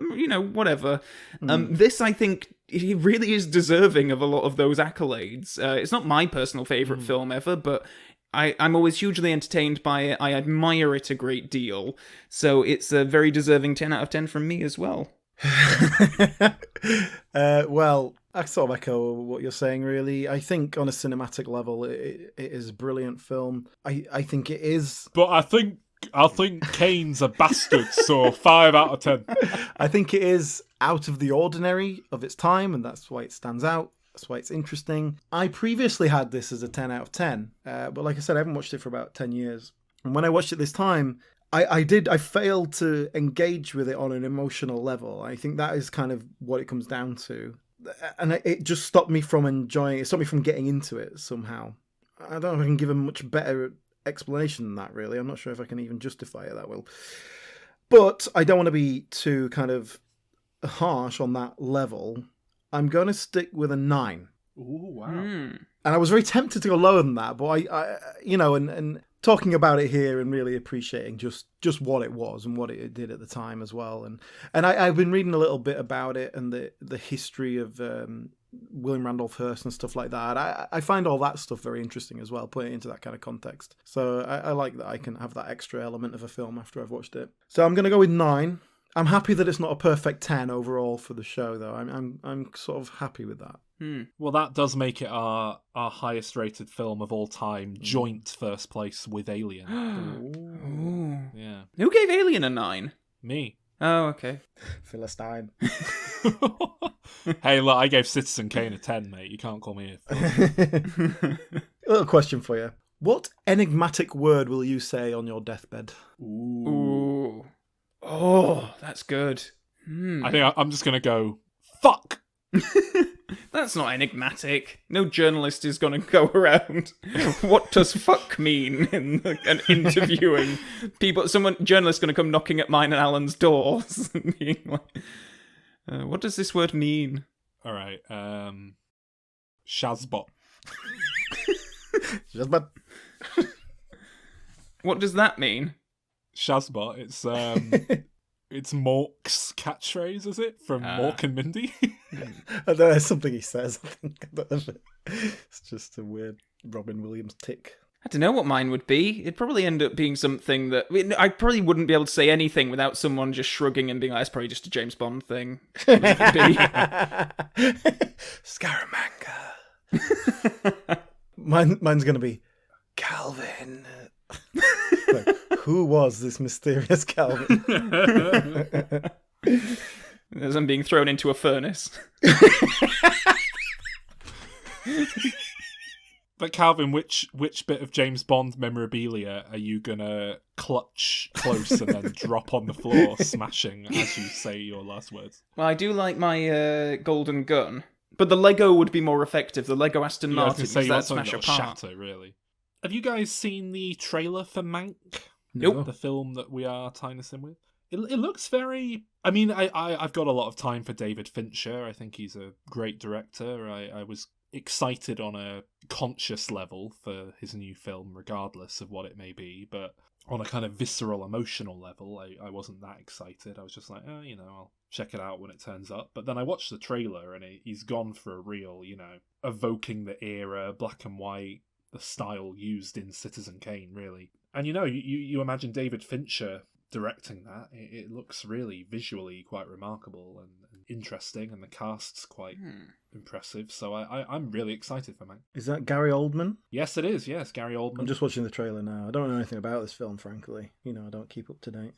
whatever. This, I think, he really is deserving of a lot of those accolades. It's not my personal favourite film ever, but I'm always hugely entertained by it. I admire it a great deal. So it's a very deserving 10 out of 10 from me as well. Well, I sort of echo what you're saying, really. I think on a cinematic level, it is a brilliant film. I think it is... But I think Kane's a bastard, so 5 out of 10. I think it is out of the ordinary of its time, and that's why it stands out. That's why it's interesting. I previously had this as a 10 out of 10, but like I said, I haven't watched it for about 10 years. And when I watched it this time, I failed to engage with it on an emotional level. I think that is kind of what it comes down to. And it just stopped me from enjoying it. It stopped me from getting into it somehow. I don't know if I can give a much better explanation than that, really. I'm not sure if I can even justify it that well. But I don't want to be too kind of harsh on that level. I'm going to stick with a 9. Ooh, wow. And I was very tempted to go lower than that, but I and talking about it here and really appreciating just what it was and what it did at the time as well. And I've been reading a little bit about it and the history of William Randolph Hearst and stuff like that. I find all that stuff very interesting as well, putting it into that kind of context. So I like that I can have that extra element of a film after I've watched it. So I'm going to go with 9. I'm happy that it's not a perfect 10 overall for the show, though. I'm sort of happy with that. Well, that does make it our highest rated film of all time, joint first place with Alien. Ooh. Yeah. Who gave Alien a 9? Me. Oh, okay. Philistine. Hey, look, I gave Citizen Kane a 10, mate. You can't call me a film. A little question for you. What enigmatic word will you say on your deathbed? Ooh. Oh, that's good. I think I'm just going to go, fuck! That's not enigmatic. No journalist is going to go around, what does fuck mean, and interviewing people. Journalist going to come knocking at mine and Alan's doors and being like, what does this word mean? All right. Shazbot. Shazbot. What does that mean? Shazbot. It's Mork's catchphrase, is it? From Mork and Mindy? I don't know, it's something he says, I think. It's just a weird Robin Williams tick. I don't know what mine would be. It'd probably end up being something that... I probably wouldn't be able to say anything without someone just shrugging and being like, that's probably just a James Bond thing. Scaramanga. Mine's going to be Calvin. Like, who was this mysterious Calvin? As I'm being thrown into a furnace. But Calvin, which bit of James Bond memorabilia are you gonna clutch close and then drop on the floor, smashing as you say your last words? Well, I do like my golden gun, but the Lego would be more effective. The Lego Aston Martin, because that'd smash apart. Shatter, really. Have you guys seen the trailer for Mank? Nope. The film that we are tying this in with? It looks very... I mean, I've got a lot of time for David Fincher. I think he's a great director. I was excited on a conscious level for his new film, regardless of what it may be, but on a kind of visceral, emotional level, I wasn't that excited. I was just like, I'll check it out when it turns up. But then I watched the trailer, and he's gone for a real, evoking the era, black and white, the style used in Citizen Kane, really. And you imagine David Fincher directing that, it looks really visually quite remarkable and interesting, and the cast's quite impressive. So I'm really excited for Mank. Is that Gary Oldman? Yes, it is. Yes, Gary Oldman. I'm just watching the trailer now. I don't know anything about this film, frankly. I don't keep up to date.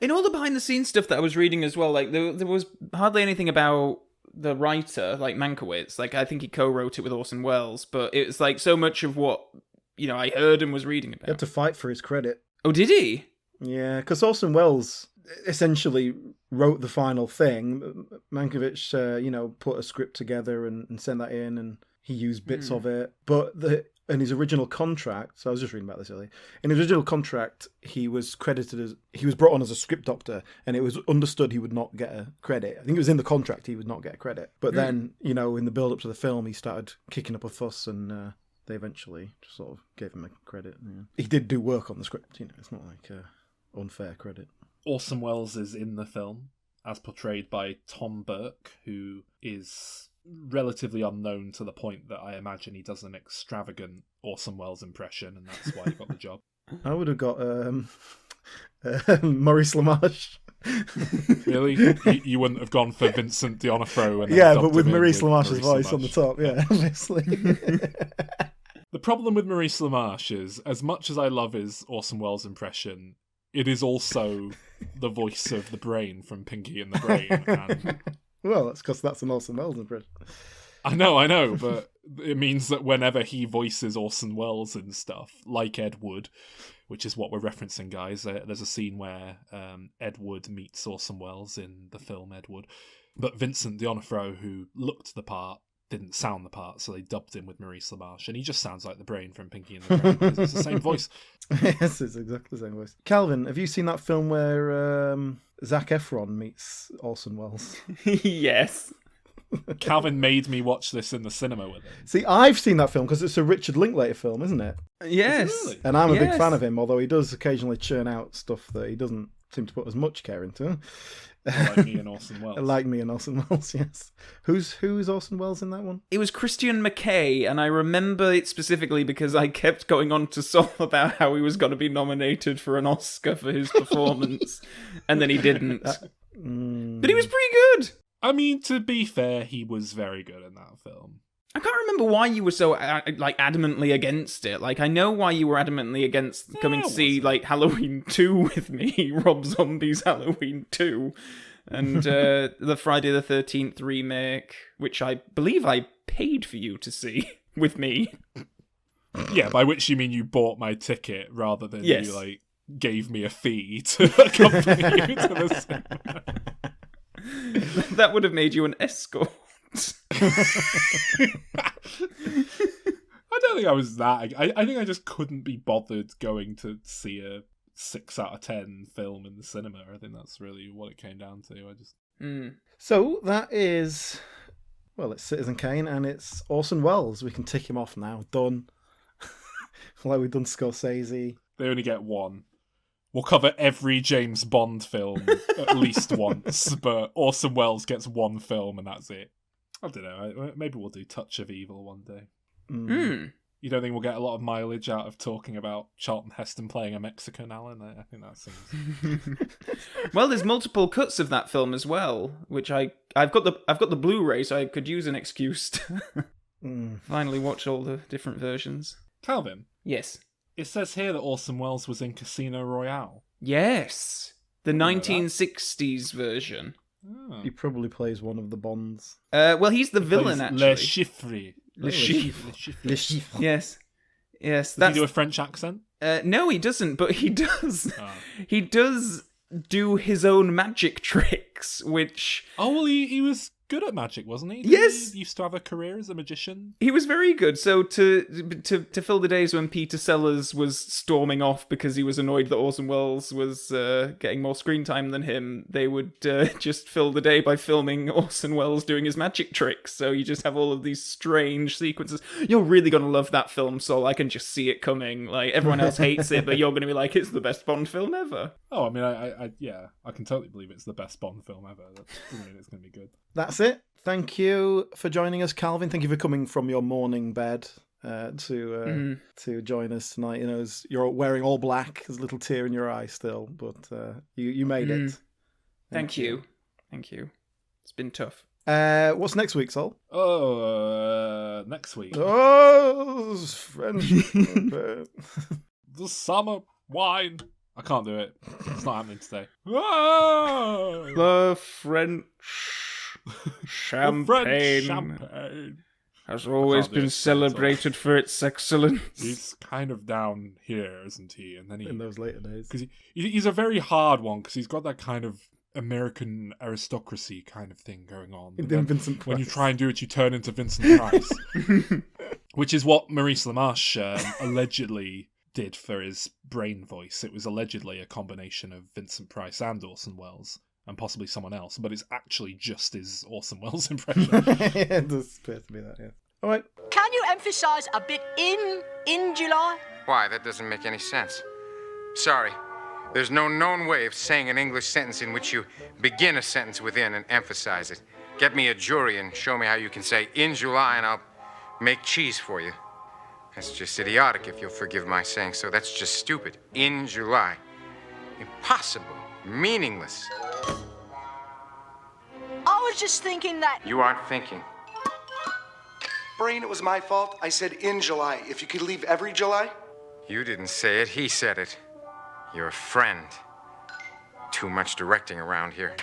In all the behind-the-scenes stuff that I was reading as well, like there was hardly anything about the writer, like Mankiewicz. Like I think he co-wrote it with Orson Welles, but it was like so much of what I heard and was reading about. He had to fight for his credit. Oh, did he? Yeah, because Orson Welles essentially wrote the final thing. Mankiewicz, put a script together and sent that in, and he used bits of it. But in his original contract, so I was just reading about this earlier. In his original contract, he was brought on as a script doctor, and it was understood he would not get a credit. I think it was in the contract he would not get a credit. But then, in the build up to the film, he started kicking up a fuss, and they eventually just sort of gave him a credit. Yeah. He did do work on the script. It's not like unfair credit. Orson Welles is in the film, as portrayed by Tom Burke, who is relatively unknown to the point that I imagine he does an extravagant Orson Welles impression, and that's why he got the job. I would have got Maurice LaMarche. Really? You wouldn't have gone for Vincent D'Onofrio? And but with Maurice LaMarche's voice on the top, yeah, obviously. The problem with Maurice LaMarche is, as much as I love his Orson Welles impression, it is also the voice of the Brain from Pinky and the Brain. And... Well, that's because that's an Orson Welles impression. I know, but it means that whenever he voices Orson Welles and stuff, like Ed Wood, which is what we're referencing, guys, there's a scene where Ed Wood meets Orson Welles in the film Ed Wood, but Vincent D'Onofrio, who looked the part, didn't sound the part, so they dubbed him with Maurice LaMarche, and he just sounds like the Brain from Pinky and the Brain, because it's the same voice. Yes, it's exactly the same voice. Calvin, have you seen that film where Zac Efron meets Orson Welles? Yes. Calvin made me watch this in the cinema with him. See, I've seen that film because it's a Richard Linklater film, isn't it? Yes. Is it really? And I'm a big fan of him, although he does occasionally churn out stuff that he doesn't seem to put as much care into. Like me and Orson Welles. Like me and Orson Welles, yes. Who's Orson Welles in that one? It was Christian McKay, and I remember it specifically because I kept going on to Sol about how he was going to be nominated for an Oscar for his performance, and then he didn't. But he was pretty good. I mean, to be fair, he was very good in that film. I can't remember why you were so adamantly against it. Like, I know why you were adamantly against coming to see Halloween 2 with me, Rob Zombie's Halloween 2, and the Friday the 13th remake, which I believe I paid for you to see with me. Yeah, by which you mean you bought my ticket rather than you gave me a fee to accompany you to the cinema. That would have made you an escort. I don't think I was that. I think I just couldn't be bothered going to see a 6 out of 10 film in the cinema. I think that's really what it came down to. So that is, it's Citizen Kane and it's Orson Welles. We can tick him off now. Done. Like we've done Scorsese. They only get one. We'll cover every James Bond film at least once, but Orson Welles gets one film and that's it. I don't know. Maybe we'll do Touch of Evil one day. You don't think we'll get a lot of mileage out of talking about Charlton Heston playing a Mexican, Alan? I think that seems... Well, there's multiple cuts of that film as well, which I've got the Blu-ray, so I could use an excuse to finally watch all the different versions. Calvin? Yes. It says here that Orson Welles was in Casino Royale. Yes. The 1960s version. Oh. He probably plays one of the Bonds. Well, he's the villain, actually. Le Chiffre. Le Chiffre. Le Chiffre. Yes. Yes. Does he do a French accent? No, he doesn't, but he does. Oh. He does do his own magic tricks, which... Oh, well, he was good at magic, wasn't he? Yes. He used to have a career as a magician. He was very good. So to fill the days when Peter Sellers was storming off because he was annoyed that Orson Welles was getting more screen time than him, they would just fill the day by filming Orson Welles doing his magic tricks. So you just have all of these strange sequences. You're really going to love that film, Sol. I can just see it coming. Like, everyone else hates it, but you're going to be like, it's the best Bond film ever. Oh, I mean, I can totally believe it's the best Bond film ever. That doesn't mean it's going to be good. That's it. Thank you for joining us, Calvin. Thank you for coming from your morning bed to join us tonight. You know, you're wearing all black. There's a little tear in your eye still, but you made it. Thank you. Thank you. It's been tough. What's next week, Sol? Next week. Oh, French. The summer wine. I can't do it. It's not happening today. The French champagne, French champagne has always been celebrated for its excellence. He's kind of down here, isn't he? And then In those later days. because he's a very hard one because he's got that kind of American aristocracy kind of thing going on. Then Vincent Price. When you try and do it, you turn into Vincent Price, which is what Maurice LaMarche allegedly did for his brain voice. It was allegedly a combination of Vincent Price and Orson Welles, and possibly someone else, but it's actually just his Orson Welles impression. It does appear to be that, yeah. All right. Can you emphasize a bit in July? Why? That doesn't make any sense. Sorry. There's no known way of saying an English sentence in which you begin a sentence with in and emphasize it. Get me a jury and show me how you can say in July and I'll make cheese for you. That's just idiotic, if you'll forgive my saying so. That's just stupid. In July. Impossible. Meaningless. I was just thinking that... You aren't thinking. Brain, it was my fault. I said in July. If you could leave every July. You didn't say it. He said it. You're a friend. Too much directing around here.